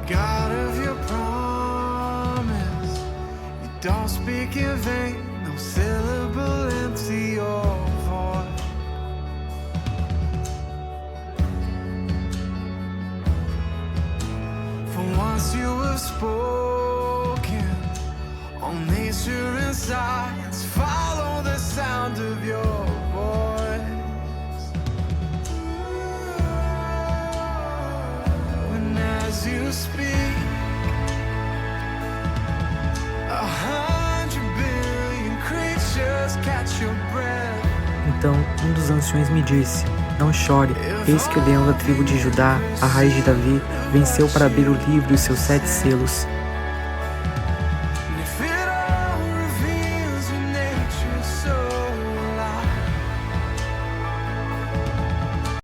God of your promise, you don't speak in vain, no syllable empty or void. For once you have spoken, all nature and science follow the sound of your voice. When as you speak, 100 billion creatures catch your breath. Então um dos anciões me disse: Não chore, eis que o leão da tribo de Judá, a raiz de Davi, venceu para abrir o livro e os seus 7 selos.